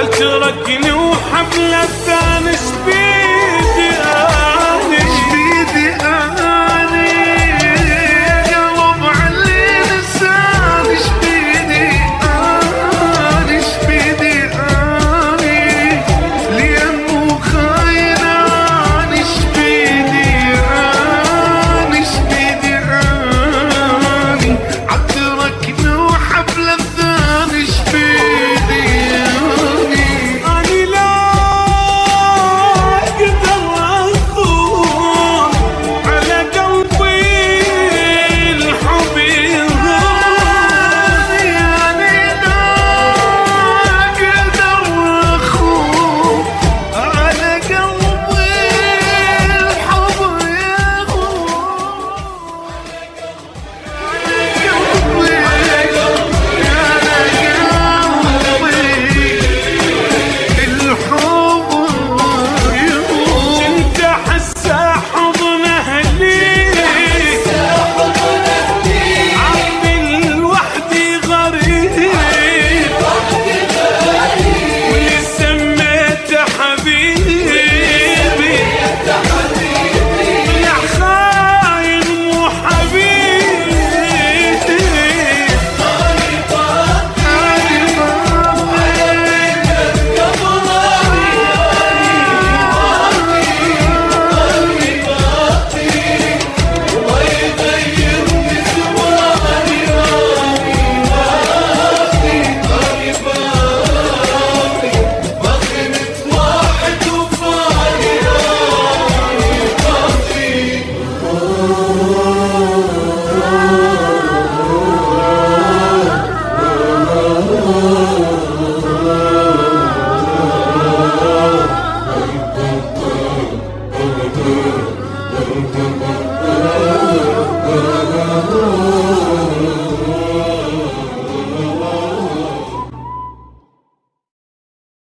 عالتركني وحبل الثاني شبيدي اني شبيدي اني قلب علي لساني شبيدي اني شبيدي اني لانه خايناني شبيدي اني شبيدي اني عالتركني وحبل الثاني شبيدي اني لا اقدر اخون على قلبي الحب يغاني اني لا اقدر اخون على قلبي الحب يغون انت حسه حضن اهلي عبد لوحدي غريب واللي سميته حبيبي يا خاين مو حبيبي Oh